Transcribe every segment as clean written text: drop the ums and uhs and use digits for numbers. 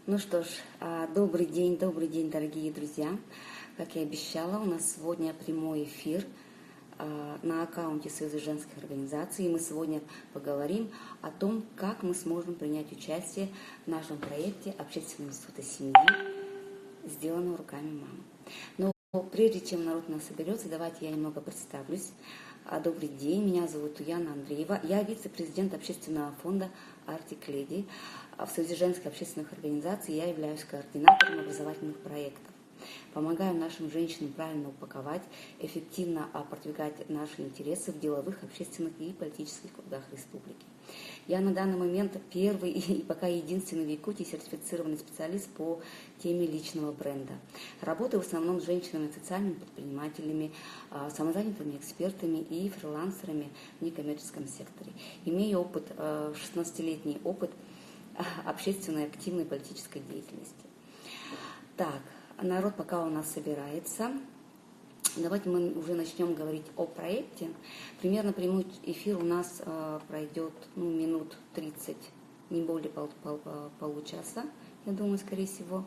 Ну что ж, добрый день, дорогие друзья. Как я обещала, у нас сегодня прямой эфир на аккаунте Союза женских организаций. И мы сегодня поговорим о том, как мы сможем принять участие в нашем проекте Общественного института семьи, сделанного руками мамы. Но прежде чем народ у нас соберется, давайте я немного представлюсь. Добрый день, меня зовут Уяна Андреева. Я вице-президент общественного фонда «Arctic Lady». В Союзе женских общественных организаций я являюсь координатором образовательных проектов. Помогаю нашим женщинам правильно упаковать, эффективно продвигать наши интересы в деловых, общественных и политических кругах республики. Я на данный момент первый и пока единственный в Якутии сертифицированный специалист по теме личного бренда. Работаю в основном с женщинами, социальными предпринимателями, самозанятыми экспертами и фрилансерами в некоммерческом секторе. Имею 16-летний опыт общественной активной политической деятельности. Так, народ пока у нас собирается. Давайте мы уже начнем говорить о проекте. Примерно прямой эфир у нас пройдет минут 30, не более получаса, я думаю, скорее всего.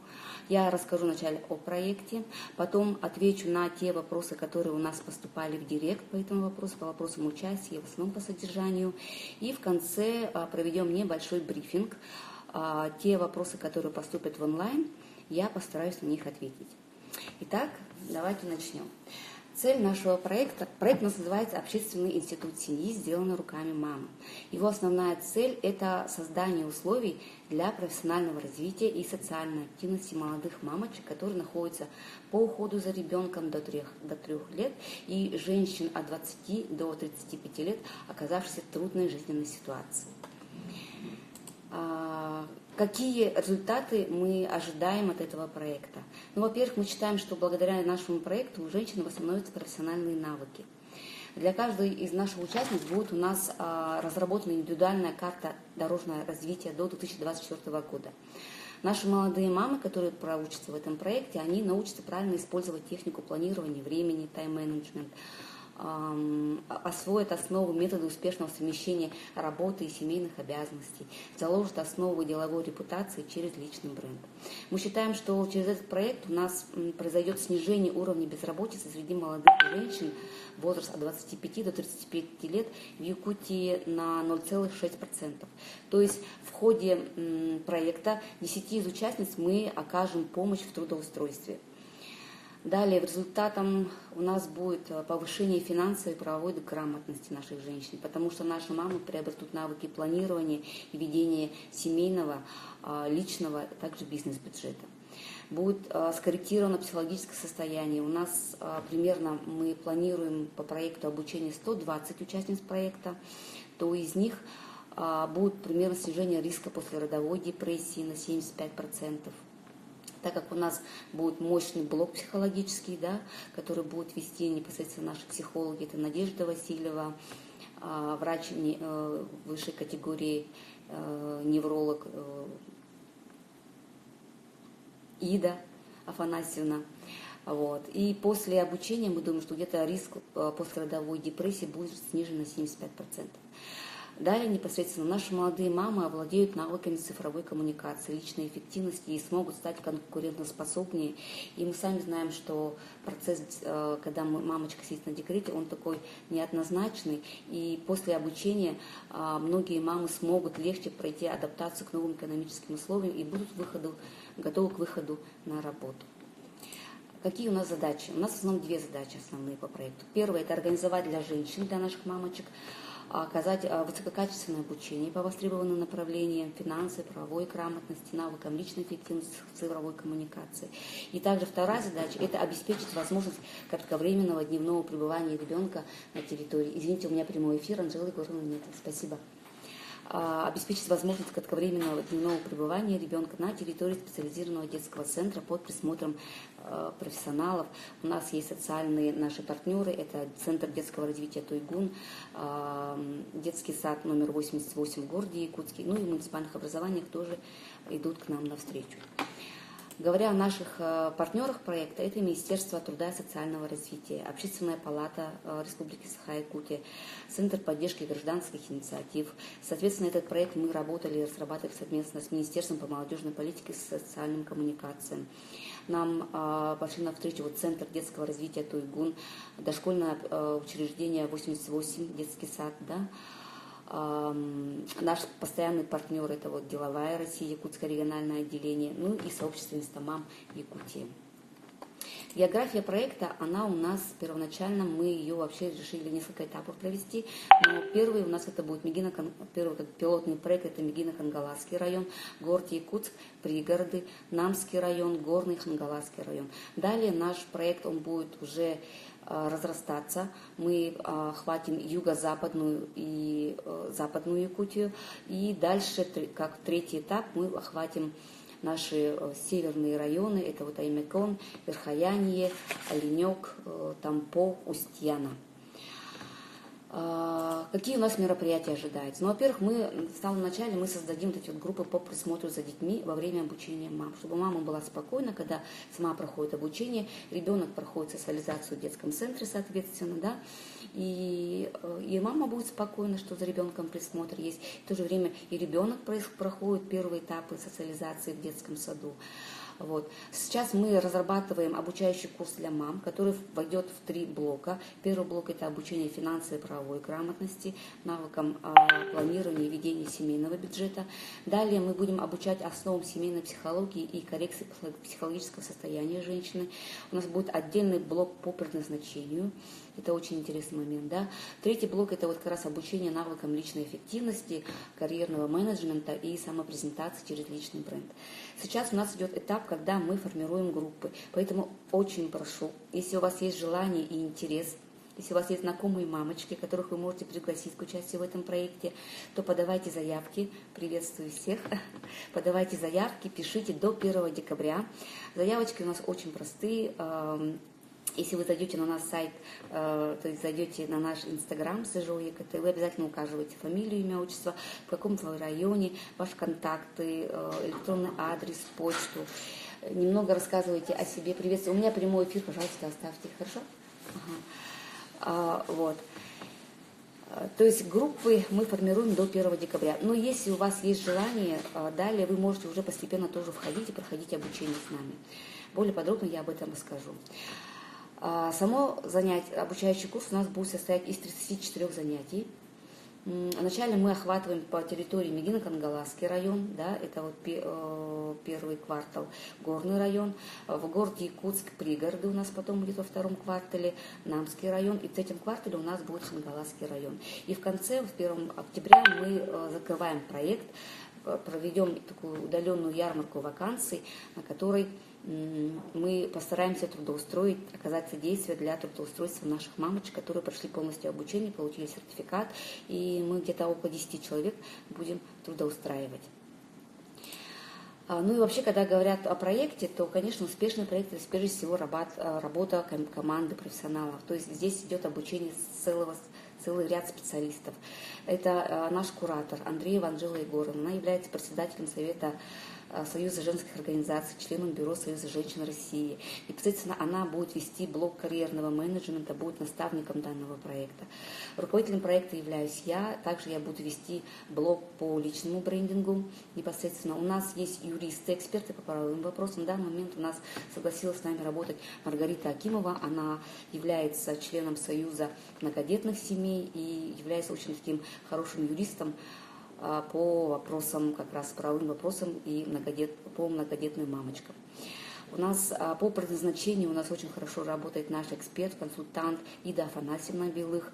Я расскажу вначале о проекте, потом отвечу на те вопросы, которые у нас поступали в директ по этому вопросу, по вопросам участия, в основном по содержанию. И в конце проведем небольшой брифинг. Те вопросы, которые поступят в онлайн, я постараюсь на них ответить. Итак, давайте начнем. Цель нашего проекта, проект называется «Общественный институт семьи, сделанный руками мамы». Его основная цель – это создание условий для профессионального развития и социальной активности молодых мамочек, которые находятся по уходу за ребенком до 3 лет, и женщин от 20 до 35 лет, оказавшихся в трудной жизненной ситуации. Какие результаты мы ожидаем от этого проекта? Во-первых, мы считаем, что благодаря нашему проекту у женщин восстановятся профессиональные навыки. Для каждой из наших участниц будет у нас разработана индивидуальная карта дорожного развития до 2024 года. Наши молодые мамы, которые проучатся в этом проекте, они научатся правильно использовать технику планирования времени, тайм-менеджмент, освоят основу метода успешного совмещения работы и семейных обязанностей, заложат основу деловой репутации через личный бренд. Мы считаем, что через этот проект у нас произойдет снижение уровня безработицы среди молодых женщин возраста от 25 до 35 лет в Якутии на 0,6%. То есть в ходе проекта 10 из участниц мы окажем помощь в трудоустройстве. Далее, результатом у нас будет повышение финансовой и правовой грамотности наших женщин, потому что наши мамы приобретут навыки планирования и ведения семейного, личного, а также бизнес-бюджета. Будет скорректировано психологическое состояние. У нас примерно мы планируем по проекту обучения 120 участниц проекта, то из них будет примерно снижение риска послеродовой депрессии на 75%. Так как у нас будет мощный блок психологический, который будет вести непосредственно наши психологи, это Надежда Васильева, врач высшей категории, невролог Ида Афанасьевна. И после обучения мы думаем, что где-то риск послеродовой депрессии будет снижен на 75%. Далее непосредственно наши молодые мамы овладеют навыками цифровой коммуникации, личной эффективности и смогут стать конкурентоспособнее. И мы сами знаем, что процесс, когда мамочка сидит на декрете, он такой неоднозначный. И после обучения многие мамы смогут легче пройти адаптацию к новым экономическим условиям и будут готовы к выходу на работу. Какие у нас задачи? У нас в основном две задачи основные по проекту. Первое – это организовать для женщин, для наших мамочек, оказать высококачественное обучение по востребованным направлениям финансы, правовой грамотности, навыкам личной эффективности, цифровой коммуникации. И также вторая задача – это обеспечить возможность кратковременного дневного пребывания ребенка на территории. Извините, у меня прямой эфир, Анжелы Егоровны нет. Спасибо. Обеспечить возможность кратковременного дневного пребывания ребенка на территории специализированного детского центра под присмотром профессионалов. У нас есть социальные наши партнеры, это Центр детского развития Тойгун, детский сад номер 88 в городе Якутске, и в муниципальных образованиях тоже идут к нам навстречу. Говоря о наших партнерах проекта, это Министерство труда и социального развития, Общественная палата Республики Саха-Якутия, Центр поддержки гражданских инициатив. Соответственно, этот проект мы работали и разрабатывали совместно с Министерством по молодежной политике и социальным коммуникациям. Нам пошли навстречу Центр детского развития Туйгун, дошкольное учреждение 88, детский сад, да. Наш постоянный партнер – это Деловая Россия, Якутское региональное отделение, ну и сообщество Инстамам Якутии. География проекта, она у нас первоначально, мы ее вообще решили несколько этапов провести. Но первый у нас это будет первый пилотный проект, это Мегино-Хангаласский район, город Якутск, пригороды, Намский район, Горный Хангаласский район. Далее наш проект, он будет уже разрастаться. Мы охватим юго-западную и западную Якутию. И дальше, как третий этап, мы охватим наши северные районы. Это Аймекон, Верхояние, Оленек, Тампо, Устьяна. Какие у нас мероприятия ожидаются? Ну, во-первых, мы в самом начале мы создадим эти группы по присмотру за детьми во время обучения мам, чтобы мама была спокойна, когда сама проходит обучение, ребенок проходит социализацию в детском центре, соответственно, да, и мама будет спокойна, что за ребенком присмотр есть. В то же время и ребенок проходит первые этапы социализации в детском саду. Вот. Сейчас мы разрабатываем обучающий курс для мам, который войдет в 3 блока. Первый блок – это обучение финансовой и правовой грамотности, навыкам планирования и ведения семейного бюджета. Далее мы будем обучать основам семейной психологии и коррекции психологического состояния женщины. У нас будет отдельный блок по предназначению. Это очень интересный момент, да. Третий блок – это как раз обучение навыкам личной эффективности, карьерного менеджмента и самопрезентации через личный бренд. Сейчас у нас идет этап, когда мы формируем группы. Поэтому очень прошу, если у вас есть желание и интерес, если у вас есть знакомые мамочки, которых вы можете пригласить к участию в этом проекте, то подавайте заявки. Приветствую всех. Подавайте заявки, пишите до 1 декабря. Заявочки у нас очень простые. Если вы зайдете на наш сайт, то есть зайдете на наш Инстаграм СЖО ЕКТ, вы обязательно указываете фамилию, имя, отчество, в каком вы районе, ваши контакты, электронный адрес, почту. Немного рассказывайте о себе. Приветствую. У меня прямой эфир, пожалуйста, оставьте. Хорошо? Ага. Вот. То есть группы мы формируем до 1 декабря. Но если у вас есть желание, далее вы можете уже постепенно тоже входить и проходить обучение с нами. Более подробно я об этом расскажу. Само занятие, обучающий курс у нас будет состоять из 34 занятий. Вначале мы охватываем по территории Мегино-Хангаласский район, да, это первый квартал, Горный район, в городе Якутск пригороды у нас потом будет во втором квартале, Намский район, и в третьем квартале у нас будет Хангаласский район. И в конце, в 1 октября мы закрываем проект, проведем такую удаленную ярмарку вакансий, на которой мы постараемся трудоустроить, оказать содействие для трудоустройства наших мамочек, которые прошли полностью обучение, получили сертификат, и мы где-то около 10 человек будем трудоустраивать. Ну и вообще, когда говорят о проекте, то, конечно, успешный проект – это прежде всего работа команды профессионалов. То есть здесь идет обучение целый ряд специалистов. Это наш куратор Андреева Анжела Егоровна. Она является председателем Совета Союза женских организаций, членом Бюро Союза женщин России. Непосредственно она будет вести блок карьерного менеджмента, будет наставником данного проекта. Руководителем проекта являюсь я. Также я буду вести блок по личному брендингу. Непосредственно у нас есть юристы, эксперты по правовым вопросам. В данный момент у нас согласилась с нами работать Маргарита Акимова. Она является членом Союза многодетных семей и является очень таким хорошим юристом по вопросам, как раз правовым вопросам и по многодетным мамочкам. У нас по предназначению у нас очень хорошо работает наш эксперт, консультант Ида Афанасьевна Белых.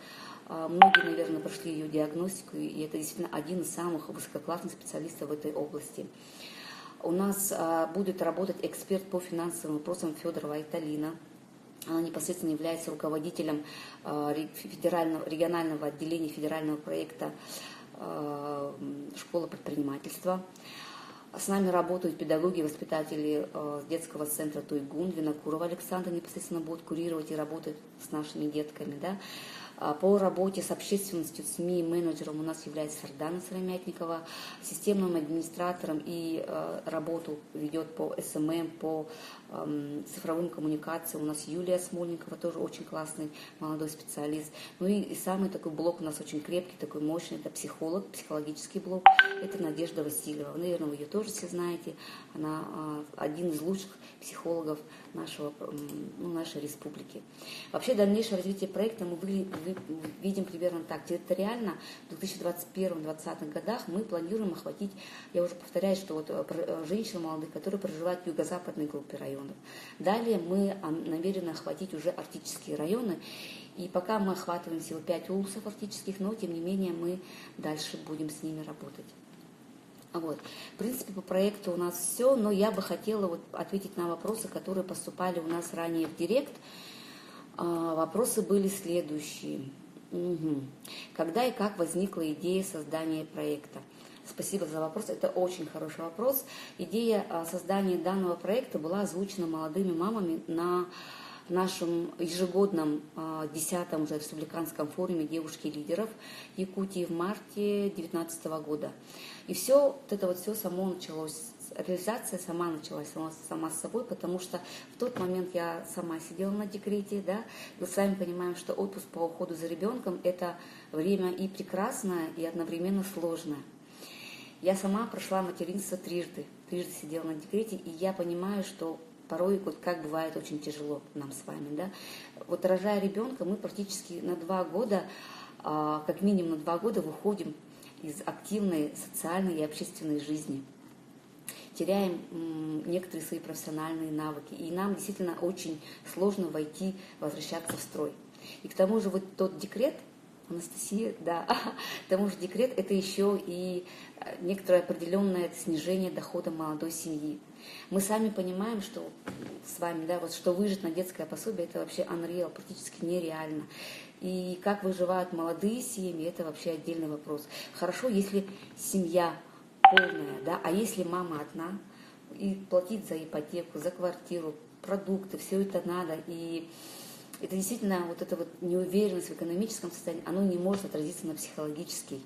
Многие, наверное, прошли ее диагностику, и это действительно один из самых высококлассных специалистов в этой области. У нас будет работать эксперт по финансовым вопросам Федорова Айталина. Она непосредственно является руководителем регионального отделения федерального проекта «Школа предпринимательства». С нами работают педагоги, воспитатели детского центра Туйгун, Винокурова Александра непосредственно будут курировать и работать с нашими детками. Да. По работе с общественностью, СМИ, менеджером у нас является Сардана Сыромятникова, системным администратором и работу ведет по СММ, по цифровым коммуникациям. У нас Юлия Смольникова, тоже очень классный молодой специалист. Ну и самый такой блок у нас очень крепкий, такой мощный, это психолог, психологический блок, это Надежда Васильева. Вы, наверное, вы ее тоже все знаете. Она один из лучших психологов нашей республики. Вообще дальнейшее развитие проекта мы видим примерно так. Территориально в 2021-2020 годах мы планируем охватить, я уже повторяю, что вот женщин молодых, которые проживают в юго-западной группе районов. Далее мы намерены охватить уже арктические районы. И пока мы охватываем всего 5 улусов арктических, но тем не менее мы дальше будем с ними работать. Вот. В принципе, по проекту у нас все, но я бы хотела ответить на вопросы, которые поступали у нас ранее в директ. Вопросы были следующие. Когда и как возникла идея создания проекта? Спасибо за вопрос, это очень хороший вопрос. Идея создания данного проекта была озвучена молодыми мамами на нашем ежегодном 10-м уже республиканском форуме девушки-лидеров Якутии в марте 2019 года. И все само началось, реализация сама началась сама с собой, потому что в тот момент я сама сидела на декрете, да, мы с вами понимаем, что отпуск по уходу за ребенком – это время и прекрасное, и одновременно сложное. Я сама прошла материнство трижды сидела на декрете, и я понимаю, что порой, как бывает, очень тяжело нам с вами, да. Вот рожая ребенка, мы практически на 2 года, как минимум на 2 года выходим из активной социальной и общественной жизни. Теряем некоторые свои профессиональные навыки, и нам действительно очень сложно возвращаться в строй. И к тому же вот тот декрет, Анастасия, да, к тому же декрет – это еще и некоторое определенное снижение дохода молодой семьи. Мы сами понимаем, что с вами, да, вот что выжить на детское пособие – это вообще unreal, практически нереально. И как выживают молодые семьи – это вообще отдельный вопрос. Хорошо, если семья полная, да, а если мама одна, и платить за ипотеку, за квартиру, продукты, все это надо, и это действительно вот эта вот неуверенность в экономическом состоянии, оно не может отразиться на психологическом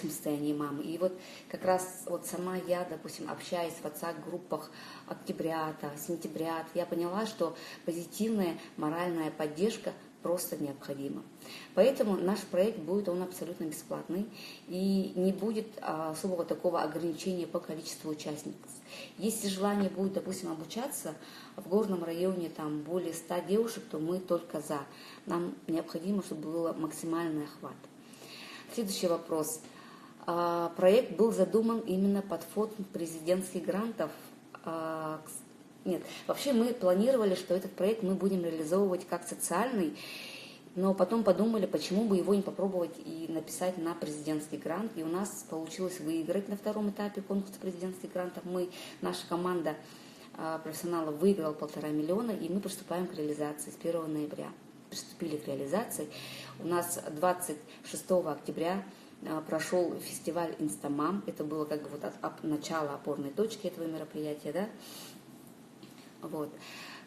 состоянии мамы. И вот как раз вот сама я, допустим, общаясь в WhatsApp-группах октябрята, сентябрят, я поняла, что позитивная моральная поддержка просто необходима. Поэтому наш проект он абсолютно бесплатный и не будет особого такого ограничения по количеству участников. Если желание будет, допустим, обучаться в горном районе там более 100 девушек, то мы только за. Нам необходимо, чтобы был максимальный охват. Следующий вопрос. Проект был задуман именно под фонд президентских грантов. Нет, вообще мы планировали, что этот проект мы будем реализовывать как социальный, но потом подумали, почему бы его не попробовать и написать на президентский грант. И у нас получилось выиграть на 2-м этапе конкурса президентских грантов. Наша команда профессионалов выиграла 1,5 миллиона, и мы приступаем к реализации с 1 ноября. Приступили к реализации. У нас 26 октября прошел фестиваль «Инстамам». Это было как бы начало опорной точки этого мероприятия, да? Вот.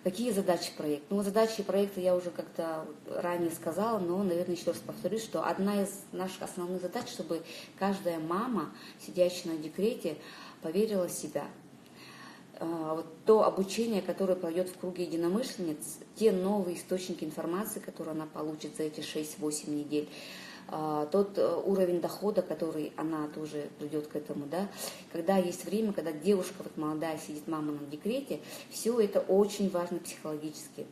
Какие задачи проекта? Задачи проекта я уже как-то ранее сказала, но, наверное, еще раз повторюсь, что одна из наших основных задач, чтобы каждая мама, сидящая на декрете, поверила в себя. То обучение, которое пройдет в круге единомышленниц, те новые источники информации, которые она получит за эти 6-8 недель, тот уровень дохода, который она тоже придет к этому, да, когда есть время, когда девушка молодая сидит, мама на декрете, все это очень важно психологически.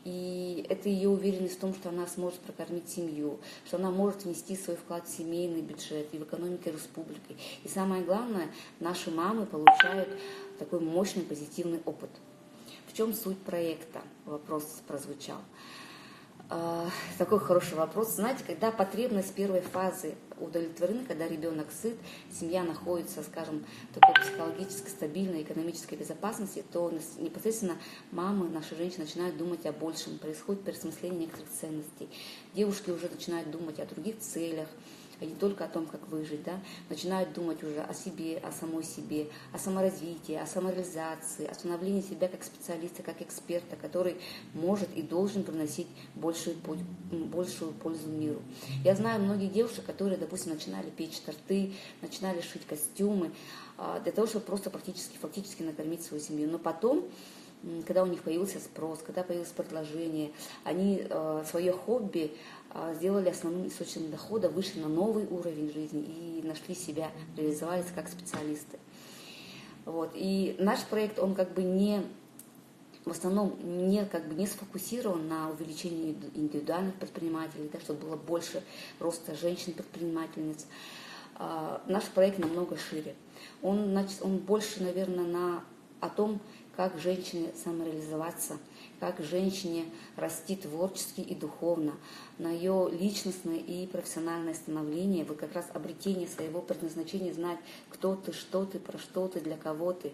И это ее уверенность в том, что она сможет прокормить семью, что она может внести свой вклад в семейный бюджет и в экономику республики. И самое главное, наши мамы получают такой мощный позитивный опыт. В чем суть проекта? Вопрос прозвучал. Такой хороший вопрос. Знаете, когда потребность первой фазы удовлетворены, когда ребенок сыт, семья находится, скажем, в такой психологически стабильной экономической безопасности, то непосредственно мамы, наши женщины начинают думать о большем, происходит переосмысление некоторых ценностей. Девушки уже начинают думать о других целях, а не только о том, как выжить, да, начинают думать уже о себе, о самой себе, о саморазвитии, о самореализации, о становлении себя как специалиста, как эксперта, который может и должен приносить большую пользу миру. Я знаю многих девушек, которые, допустим, начинали печь торты, начинали шить костюмы, для того, чтобы просто фактически накормить свою семью. Но потом, когда у них появился спрос, когда появилось предложение, они свое хобби сделали основным источником дохода, вышли на новый уровень жизни и нашли себя, реализовались как специалисты. Вот. И наш проект, он как бы в основном не сфокусирован на увеличении индивидуальных предпринимателей, да, чтобы было больше роста женщин-предпринимательниц. Наш проект намного шире. Он больше, наверное, о том, как женщине самореализоваться, как женщине расти творчески и духовно, на ее личностное и профессиональное становление, вот как раз обретение своего предназначения, знать, кто ты, что ты, про что ты, для кого ты.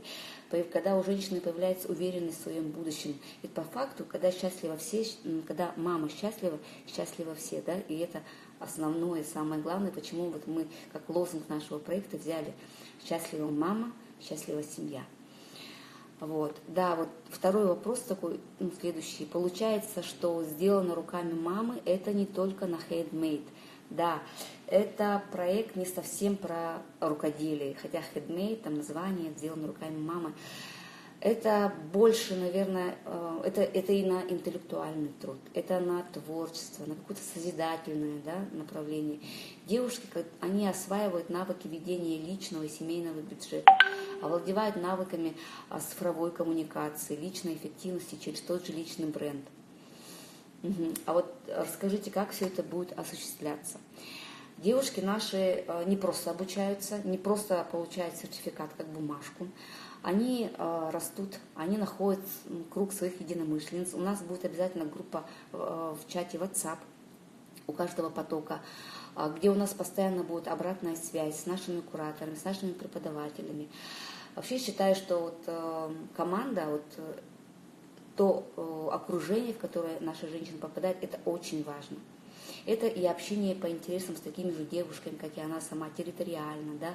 Когда у женщины появляется уверенность в своем будущем. И по факту, когда счастливы все, когда мама счастлива, счастливы все, да, и это основное, самое главное, почему вот мы, как лозунг нашего проекта, взяли «Счастлива мама, счастлива семья». Вот. Да, вот второй вопрос такой, следующий. Получается, что сделано руками мамы, это не только на handmade. Да, это проект не совсем про рукоделие, хотя handmade, там название, сделано руками мамы. Это больше, наверное, это и на интеллектуальный труд, это на творчество, на какое-то созидательное, да, направление. Девушки, они осваивают навыки ведения личного и семейного бюджета, овладевают навыками цифровой коммуникации, личной эффективности через тот же личный бренд. А вот расскажите, как все это будет осуществляться. Девушки наши не просто обучаются, не просто получают сертификат как бумажку, они растут, они находят круг своих единомышленниц. У нас будет обязательно группа в чате WhatsApp у каждого потока, где у нас постоянно будет обратная связь с нашими кураторами, с нашими преподавателями. Вообще считаю, что вот команда, вот то окружение, в которое наша женщина попадает, это очень важно. Это и общение по интересам с такими же девушками, как и она сама, территориально, да.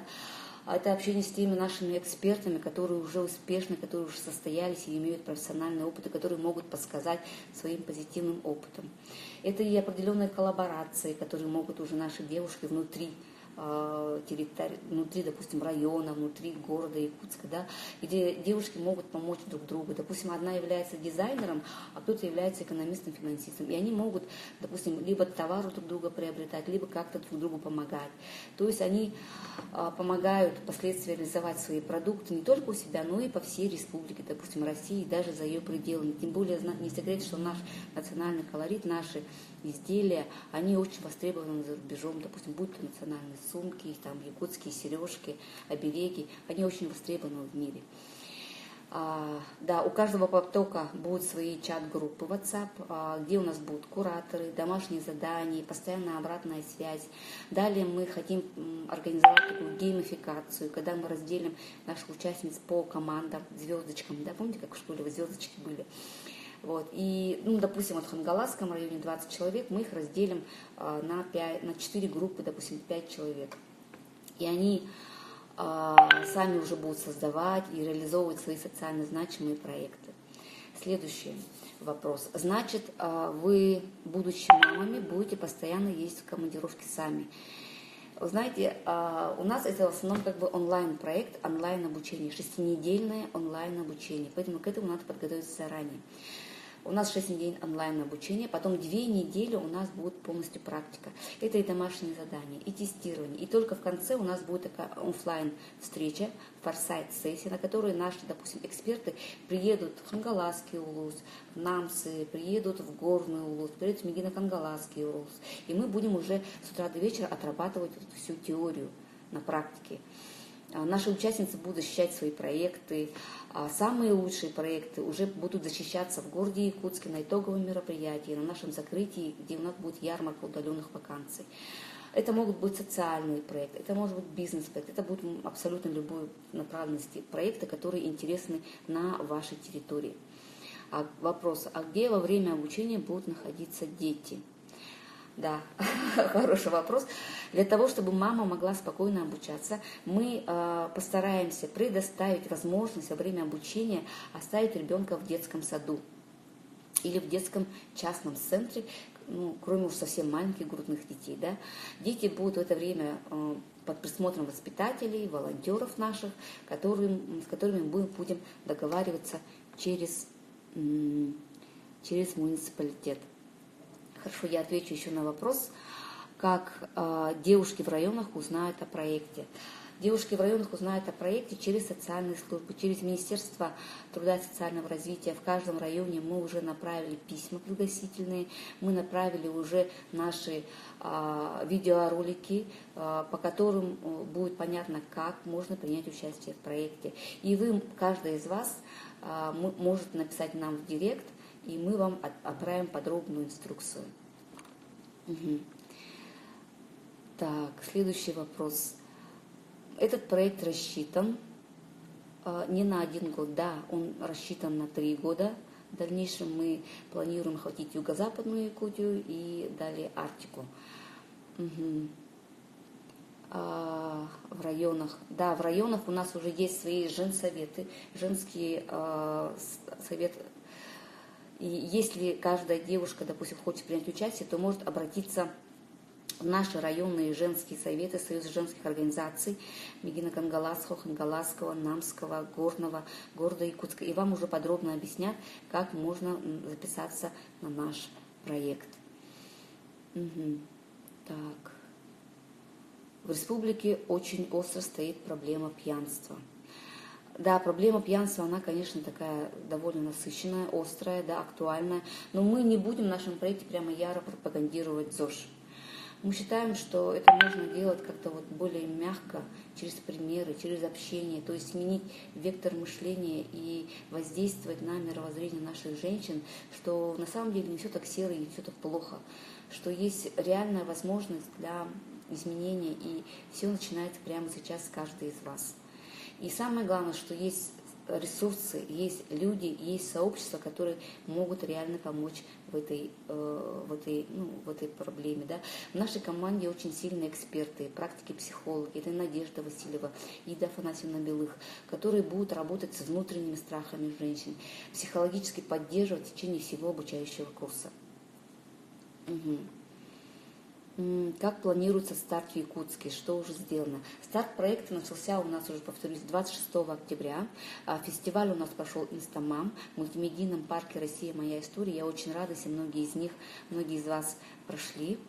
Это общение с теми нашими экспертами, которые уже успешны, которые уже состоялись и имеют профессиональный опыт, и которые могут подсказать своим позитивным опытом. Это и определенные коллаборации, которые могут уже наши девушки внутри, допустим, района, внутри города Якутска, да, где девушки могут помочь друг другу. Допустим, одна является дизайнером, а кто-то является экономистом-финансистом. И они могут, допустим, либо товары друг друга приобретать, либо как-то друг другу помогать. То есть они помогают впоследствии реализовать свои продукты не только у себя, но и по всей республике, допустим, России, даже за ее пределами. Тем более не секрет, что наш национальный колорит, наши изделия, они очень востребованы за рубежом, допустим, будь то национальные сумки, там, якутские сережки, обереги, они очень востребованы в мире. Да, у каждого потока будут свои чат-группы WhatsApp, где у нас будут кураторы, домашние задания, постоянная обратная связь. Далее мы хотим организовать такую геймификацию, когда мы разделим наших участниц по командам, звездочкам. Да, помните, как в школе вот звездочки были? Вот. И, допустим, вот в Хангаласском районе 20 человек, мы их разделим на 4 группы, допустим, 5 человек. И они сами уже будут создавать и реализовывать свои социально значимые проекты. Следующий вопрос. Значит, вы, будучи мамами, будете постоянно ездить в командировки сами. Вы знаете, у нас это в основном как бы онлайн-проект, онлайн-обучение, 6-недельное онлайн-обучение, поэтому к этому надо подготовиться заранее. У нас 6 недель онлайн-обучения, потом 2 недели у нас будет полностью практика. Это и домашние задания, и тестирование. И только в конце у нас будет такая офлайн-встреча, форсайт-сессия, на которой наши, допустим, эксперты приедут в Хангаласский улус, в Намсы, приедут в Горный улус, приедут в Мегино-Кангаласский улус. И мы будем уже с утра до вечера отрабатывать всю теорию на практике. Наши участницы будут защищать свои проекты. Самые лучшие проекты уже будут защищаться в городе Якутске на итоговом мероприятии, на нашем закрытии, где у нас будет ярмарка удаленных вакансий. Это могут быть социальные проекты, это может быть бизнес-проект, это будут абсолютно любой направленности проекты, которые интересны на вашей территории. Вопрос, а где во время обучения будут находиться дети? Да, хороший вопрос. Для того, чтобы мама могла спокойно обучаться, мы постараемся предоставить возможность во время обучения оставить ребенка в детском саду или в детском частном центре, ну, кроме уж совсем маленьких грудных детей. Да? Дети будут в это время под присмотром воспитателей, волонтеров наших, с которыми мы будем договариваться через муниципалитет. Хорошо, я отвечу еще на вопрос, как девушки в районах узнают о проекте. Девушки в районах узнают о проекте через социальные службы, через Министерство труда и социального развития. В каждом районе мы уже направили письма пригласительные, мы направили уже наши видеоролики, по которым будет понятно, как можно принять участие в проекте. И вы, каждый из вас, может написать нам в директ, и мы вам отправим подробную инструкцию. Угу. Так, следующий вопрос. Этот проект рассчитан не на 1 год, да, он рассчитан на 3 года. В дальнейшем мы планируем охватить юго-западную Якутию и далее Арктику. Угу. В районах, да, в районах у нас уже есть свои женсоветы, женский совет. И если каждая девушка, допустим, хочет принять участие, то может обратиться в наши районные женские советы, Союз женских организаций Мегино-Кангаласского, Хангаласского, Намского, Горного, города Якутска. И вам уже подробно объяснят, как можно записаться на наш проект. Угу. Так. В республике очень остро стоит проблема пьянства. Да, проблема пьянства, она, конечно, такая довольно насыщенная, острая, да, актуальная. Но мы не будем в нашем проекте прямо яро пропагандировать ЗОЖ. Мы считаем, что это можно делать как-то вот более мягко, через примеры, через общение, то есть сменить вектор мышления и воздействовать на мировоззрение наших женщин, что на самом деле не все так серо и не все так плохо, что есть реальная возможность для изменения, и все начинается прямо сейчас с каждой из вас. И самое главное, что есть ресурсы, есть люди, есть сообщества, которые могут реально помочь в этой проблеме. Да. В нашей команде очень сильные эксперты, практики-психологи. Это Надежда Васильева, Ида Афанасьевна Белых, которые будут работать с внутренними страхами женщин, психологически поддерживать в течение всего обучающего курса. Угу. Как планируется старт в Якутске? Что уже сделано? Старт проекта начался у нас, уже повторюсь, 26 октября. Фестиваль у нас прошел «Инстамам» в мультимедийном парке «Россия. Моя история». Я очень рада, если многие из вас прошли.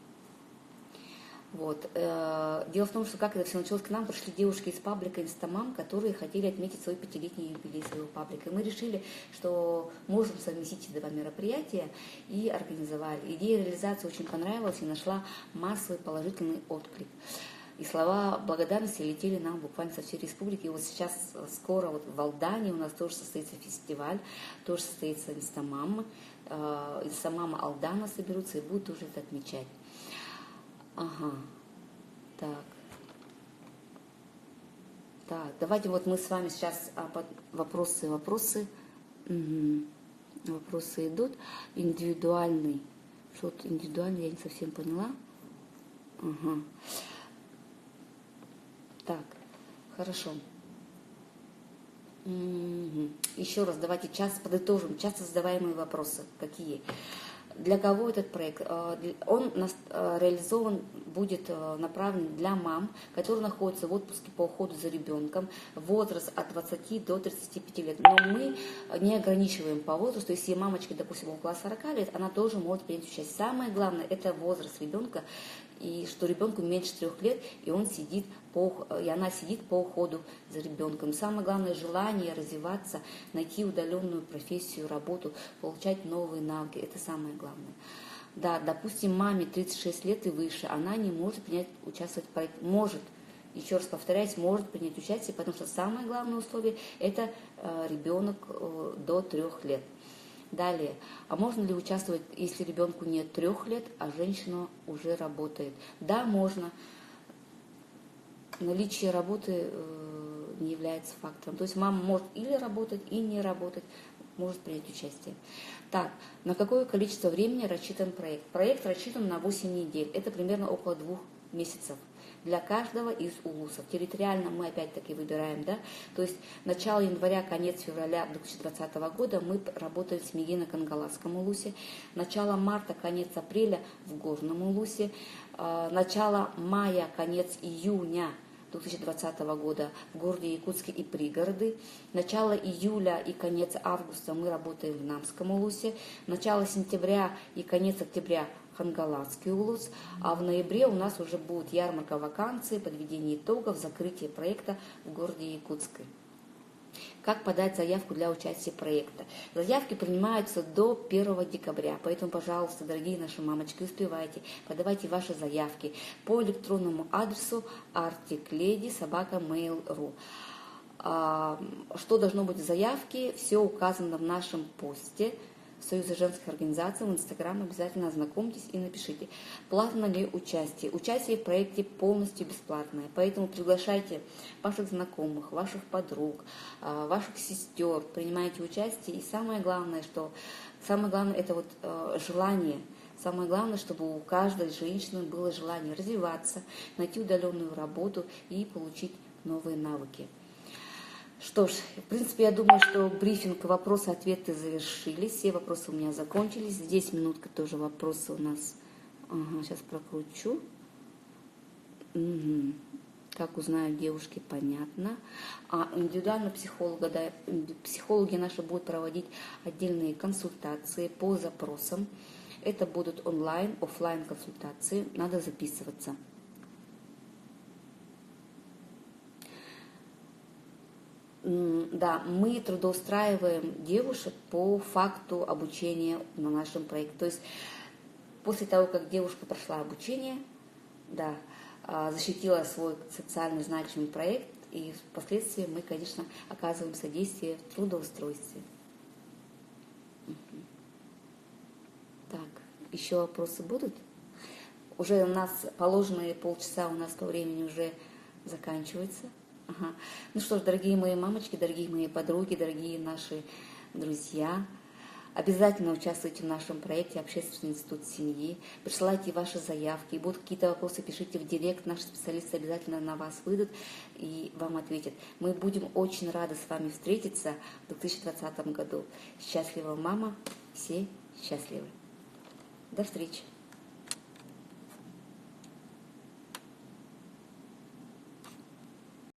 Вот. Дело в том, что как это все началось, к нам пришли девушки из паблика «Инстамам», которые хотели отметить свой 5-летний юбилей своего паблика. И мы решили, что можем совместить эти два мероприятия и организовали. Идея реализации очень понравилась и нашла массовый положительный отклик. И слова благодарности летели нам буквально со всей республики. И вот сейчас скоро вот в Алдане у нас тоже состоится фестиваль, тоже состоится «Инстамам». «Инстамама» Алдана соберутся и будут уже это отмечать. Ага, так, давайте вот мы с вами сейчас вопросы. Угу. Вопросы идут. Индивидуальный. Что-то индивидуальный, я не совсем поняла. Ага. Так, хорошо. Угу. Еще раз давайте подытожим. Часто задаваемые вопросы. Какие? Для кого этот проект? Он реализован, будет направлен для мам, которые находятся в отпуске по уходу за ребенком, возраст от 20 до 35 лет. Но мы не ограничиваем по возрасту. Если мамочка, допустим, около 40 лет, она тоже может принять участие. Самое главное – это возраст ребенка, и что ребенку меньше 3 лет, и она сидит по уходу за ребенком. Самое главное – желание развиваться, найти удаленную профессию, работу, получать новые навыки. Это самое главное. Да, допустим, маме 36 лет и выше, она не может участвовать в проекте. Может, еще раз повторяюсь, может принять участие, потому что самое главное условие – это ребенок до 3 лет. Далее, а можно ли участвовать, если ребенку нет 3 лет, а женщина уже работает? Да, можно. Наличие работы не является фактором. То есть мама может или работать, и не работать. может принять участие. Так, на какое количество времени рассчитан проект? Проект рассчитан на 8 недель. Это примерно около 2 месяцев для каждого из улусов. Территориально мы опять-таки выбираем, да, то есть начало января, конец февраля 2020 года мы работаем в Смегино-Кангаласском улусе, начало марта, конец апреля в Горном улусе, начало мая, конец июня 2020 года в городе Якутске и пригороды. Начало июля и конец августа мы работаем в Намском улусе. Начало сентября и конец октября Хангаласский улус, а в ноябре у нас уже будет ярмарка вакансий, подведение итогов, закрытие проекта в городе Якутске. Как подать заявку для участия проекта? Заявки принимаются до 1 декабря, поэтому, пожалуйста, дорогие наши мамочки, успевайте, подавайте ваши заявки по электронному адресу articlady@mail.ru. Что должно быть в заявке? Все указано в нашем посте Союза женских организаций в Инстаграм. Обязательно ознакомьтесь и напишите, платно ли участие. Участие в проекте полностью бесплатное, поэтому приглашайте ваших знакомых, ваших подруг, ваших сестер, принимайте участие. И самое главное, это вот желание. Самое главное, чтобы у каждой женщины было желание развиваться, найти удаленную работу и получить новые навыки. Что ж, в принципе, я думаю, что брифинг, вопросы-ответы завершились. Все вопросы у меня закончились. Здесь минутка тоже вопросы у нас. Ага, сейчас прокручу. Угу. Как узнают девушки, понятно. Индивидуально психолога, да, психологи наши будут проводить отдельные консультации по запросам. Это будут онлайн, офлайн консультации. Надо записываться. Да, мы трудоустраиваем девушек по факту обучения на нашем проекте. То есть после того, как девушка прошла обучение, да, защитила свой социально значимый проект, и впоследствии мы, конечно, оказываем содействие в трудоустройстве. Так, еще вопросы будут? Уже у нас положенные полчаса у нас по времени уже заканчивается. Ага. Ну что ж, дорогие мои мамочки, дорогие мои подруги, дорогие наши друзья, обязательно участвуйте в нашем проекте «Общественный институт семьи». Присылайте ваши заявки. Будут какие-то вопросы, пишите в директ. Наши специалисты обязательно на вас выйдут и вам ответят. Мы будем очень рады с вами встретиться в 2020 году. Счастлива мама, все счастливы. До встречи.